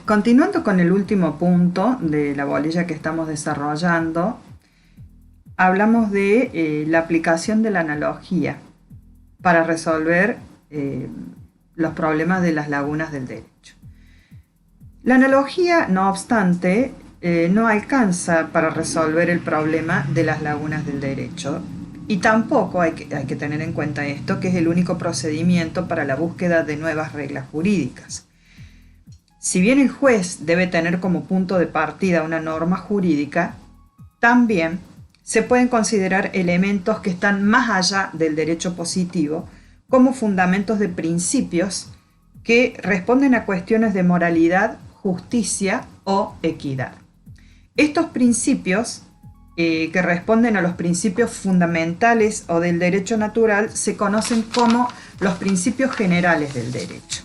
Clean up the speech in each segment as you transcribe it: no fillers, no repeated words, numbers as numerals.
Continuando con el último punto de la bolilla que estamos desarrollando, hablamos de la aplicación de la analogía para resolver los problemas de las lagunas del derecho. La analogía, no obstante, no alcanza para resolver el problema de las lagunas del derecho, y tampoco hay que tener en cuenta esto, que es el único procedimiento para la búsqueda de nuevas reglas jurídicas. Si bien el juez debe tener como punto de partida una norma jurídica, también se pueden considerar elementos que están más allá del derecho positivo como fundamentos de principios que responden a cuestiones de moralidad, justicia o equidad. Estos principios que responden a los principios fundamentales o del derecho natural se conocen como los principios generales del derecho.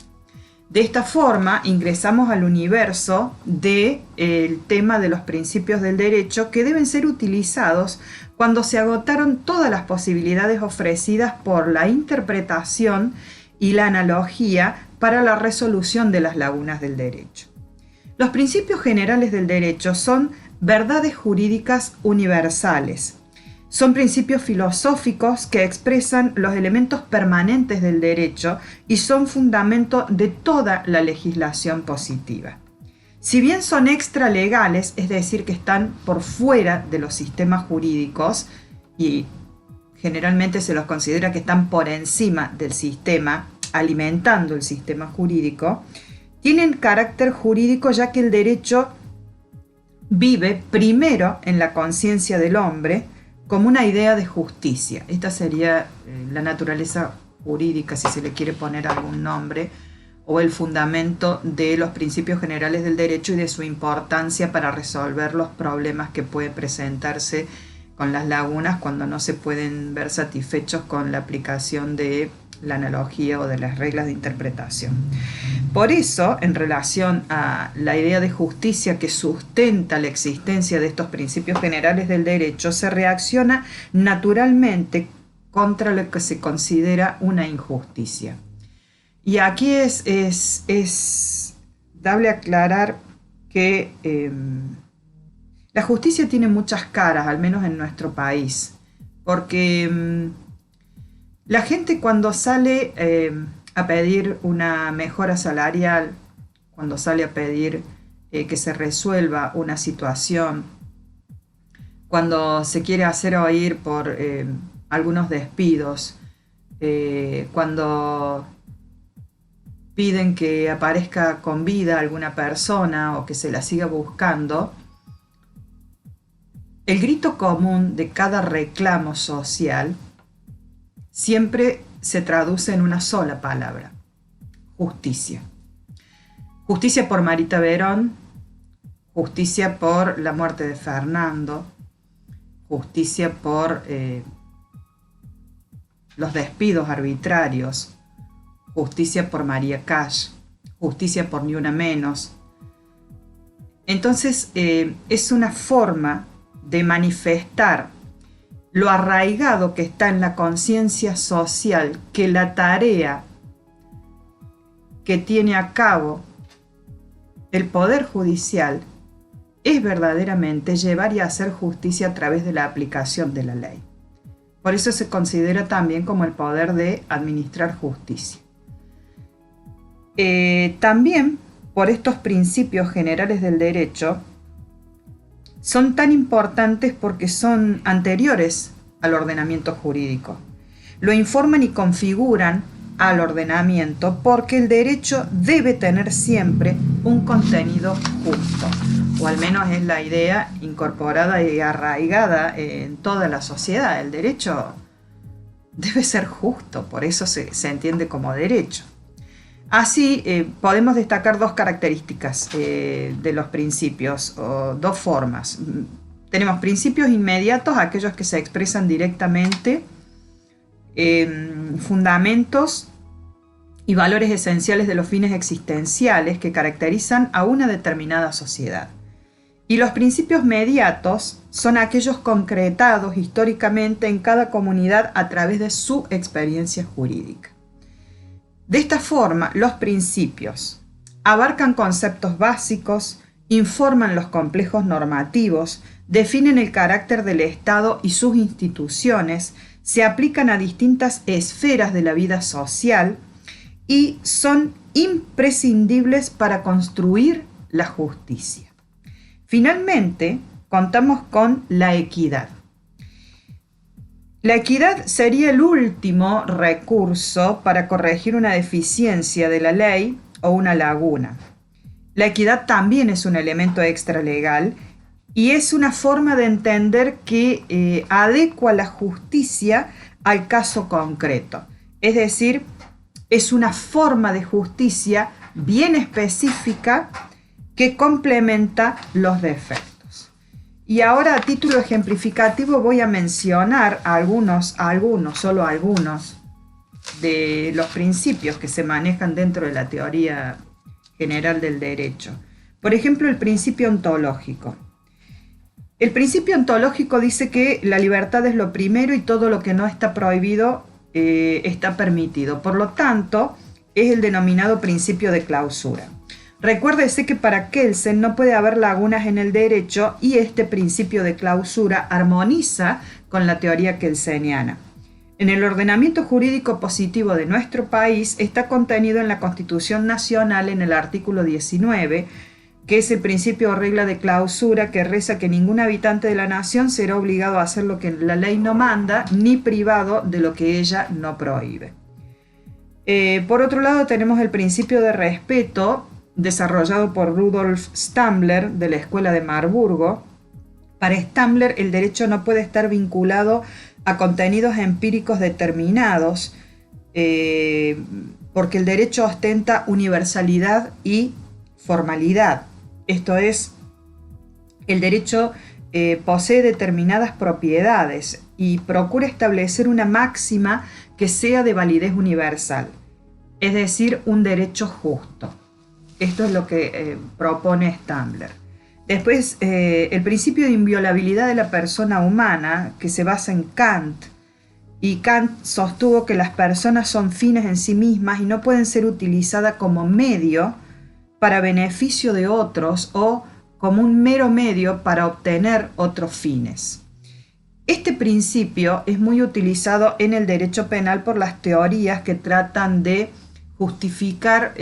De esta forma ingresamos al universo del tema de los principios del derecho, que deben ser utilizados cuando se agotaron todas las posibilidades ofrecidas por la interpretación y la analogía para la resolución de las lagunas del derecho. Los principios generales del derecho son verdades jurídicas universales. Son principios filosóficos que expresan los elementos permanentes del derecho y son fundamento de toda la legislación positiva. Si bien son extralegales, es decir, que están por fuera de los sistemas jurídicos y generalmente se los considera que están por encima del sistema, alimentando el sistema jurídico, tienen carácter jurídico ya que el derecho vive primero en la conciencia del hombre como una idea de justicia. Esta sería la naturaleza jurídica, si se le quiere poner algún nombre, o el fundamento de los principios generales del derecho y de su importancia para resolver los problemas que puede presentarse con las lagunas cuando no se pueden ver satisfechos con la aplicación de la analogía o de las reglas de interpretación. Por eso, en relación a la idea de justicia que sustenta la existencia de estos principios generales del derecho, se reacciona naturalmente contra lo que se considera una injusticia. Y aquí es dable aclarar que la justicia tiene muchas caras, al menos en nuestro país, porque la gente cuando sale a pedir una mejora salarial, cuando sale a pedir que se resuelva una situación, cuando se quiere hacer oír por algunos despidos, cuando piden que aparezca con vida alguna persona o que se la siga buscando, el grito común de cada reclamo social siempre se traduce en una sola palabra: justicia. Justicia por Marita Verón, justicia por la muerte de Fernando, justicia por los despidos arbitrarios, justicia por María Cash, justicia por Ni Una Menos. Entonces es una forma de manifestar lo arraigado que está en la conciencia social, que la tarea que tiene a cabo el Poder Judicial es verdaderamente llevar y hacer justicia a través de la aplicación de la ley. Por eso se considera también como el poder de administrar justicia. También por estos principios generales del derecho son tan importantes porque son anteriores al ordenamiento jurídico. Lo informan y configuran al ordenamiento porque el derecho debe tener siempre un contenido justo, o al menos es la idea incorporada y arraigada en toda la sociedad. El derecho debe ser justo, por eso se entiende como derecho. Así podemos destacar dos características de los principios, o dos formas. Tenemos principios inmediatos, aquellos que se expresan directamente, fundamentos y valores esenciales de los fines existenciales que caracterizan a una determinada sociedad. Y los principios mediatos son aquellos concretados históricamente en cada comunidad a través de su experiencia jurídica. De esta forma, los principios Abarcan conceptos básicos, informan los complejos normativos, definen el carácter del Estado y sus instituciones, se aplican a distintas esferas de la vida social y son imprescindibles para construir la justicia. Finalmente, contamos con la equidad. La equidad sería el último recurso para corregir una deficiencia de la ley o una laguna. La equidad también es un elemento extralegal y es una forma de entender que adecua la justicia al caso concreto. Es decir, es una forma de justicia bien específica que complementa los defectos. Y ahora, a título ejemplificativo, voy a mencionar solo algunos de los principios que se manejan dentro de la teoría general del derecho. Por ejemplo, el principio ontológico. El principio ontológico dice que la libertad es lo primero y todo lo que no está prohibido está permitido. Por lo tanto, es el denominado principio de clausura. Recuérdese que para Kelsen no puede haber lagunas en el derecho y este principio de clausura armoniza con la teoría kelseniana. En el ordenamiento jurídico positivo de nuestro país está contenido en la Constitución Nacional en el artículo 19, que es el principio o regla de clausura que reza que ningún habitante de la nación será obligado a hacer lo que la ley no manda, ni privado de lo que ella no prohíbe. Por otro lado, tenemos el principio de respeto, desarrollado por Rudolf Stambler de la Escuela de Marburgo. Para Stambler, el derecho no puede estar vinculado a contenidos empíricos determinados, porque el derecho ostenta universalidad y formalidad. Esto es, el derecho posee determinadas propiedades y procura establecer una máxima que sea de validez universal, es decir, un derecho justo. Esto es lo que propone Stambler. Después, el principio de inviolabilidad de la persona humana, que se basa en Kant, y Kant sostuvo que las personas son fines en sí mismas y no pueden ser utilizadas como medio para beneficio de otros o como un mero medio para obtener otros fines. Este principio es muy utilizado en el derecho penal por las teorías que tratan de justificar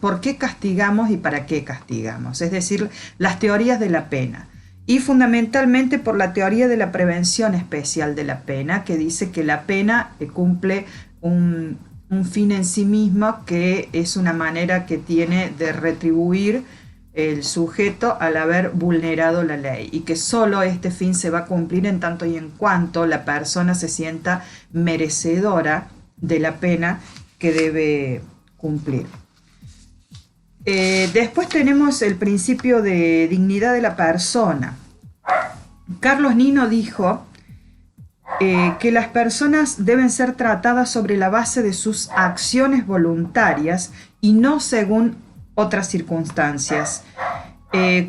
por qué castigamos y para qué castigamos, es decir, las teorías de la pena, y fundamentalmente por la teoría de la prevención especial de la pena, que dice que la pena cumple un fin en sí mismo, que es una manera que tiene de retribuir el sujeto al haber vulnerado la ley, y que solo este fin se va a cumplir en tanto y en cuanto la persona se sienta merecedora de la pena que debe cumplir. Después tenemos el principio de dignidad de la persona. Carlos Nino dijo que las personas deben ser tratadas sobre la base de sus acciones voluntarias y no según otras circunstancias,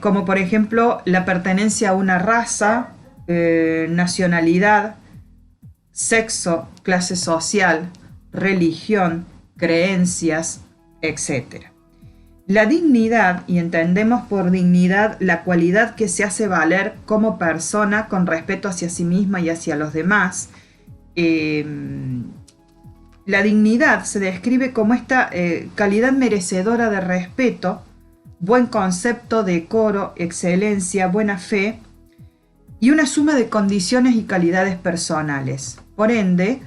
como por ejemplo la pertenencia a una raza, nacionalidad, sexo, clase social, religión, creencias, etc. La dignidad, y entendemos por dignidad la cualidad que se hace valer como persona con respeto hacia sí misma y hacia los demás. La dignidad se describe como esta calidad merecedora de respeto, buen concepto, decoro, excelencia, buena fe y una suma de condiciones y calidades personales. Por ende,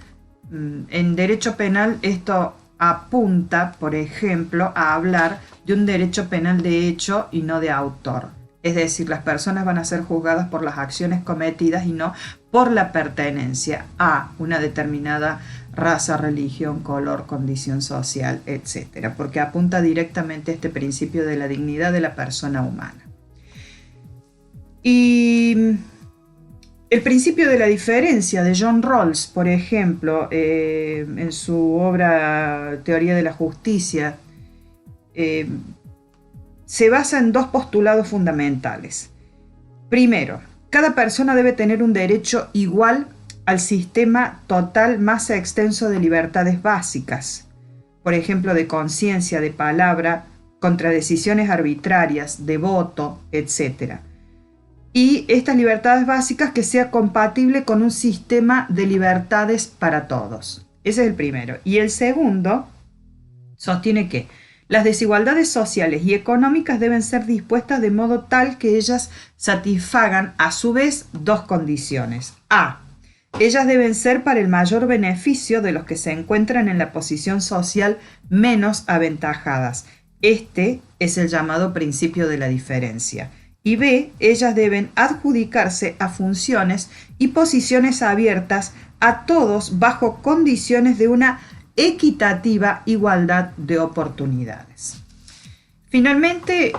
en derecho penal esto apunta, por ejemplo, a hablar de un derecho penal de hecho y no de autor. Es decir, las personas van a ser juzgadas por las acciones cometidas y no por la pertenencia a una determinada raza, religión, color, condición social, etc. Porque apunta directamente a este principio de la dignidad de la persona humana. Y el principio de la diferencia de John Rawls, por ejemplo, en su obra Teoría de la Justicia, se basa en dos postulados fundamentales. Primero, cada persona debe tener un derecho igual al sistema total más extenso de libertades básicas, por ejemplo, de conciencia, de palabra, contra decisiones arbitrarias de voto, etc. Y estas libertades básicas que sea compatible con un sistema de libertades para todos. Ese es el primero. Y el segundo sostiene que las desigualdades sociales y económicas deben ser dispuestas de modo tal que ellas satisfagan a su vez dos condiciones. A. Ellas deben ser para el mayor beneficio de los que se encuentran en la posición social menos aventajadas. Este es el llamado principio de la diferencia. Y B. Ellas deben adjudicarse a funciones y posiciones abiertas a todos bajo condiciones de una equitativa igualdad de oportunidades. Finalmente,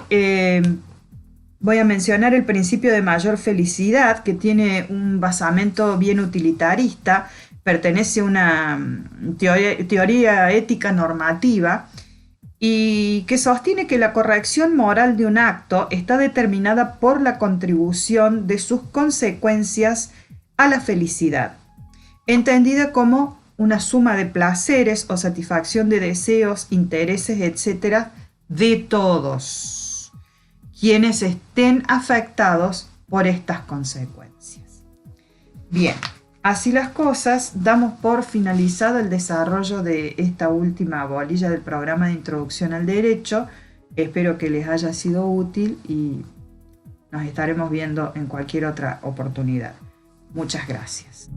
voy a mencionar el principio de mayor felicidad, que tiene un basamento bien utilitarista, pertenece a una teoría ética normativa y que sostiene que la corrección moral de un acto está determinada por la contribución de sus consecuencias a la felicidad, entendida como una suma de placeres o satisfacción de deseos, intereses, etc., de todos quienes estén afectados por estas consecuencias. Bien, así las cosas, damos por finalizado el desarrollo de esta última bolilla del programa de introducción al derecho. Espero que les haya sido útil y nos estaremos viendo en cualquier otra oportunidad. Muchas gracias.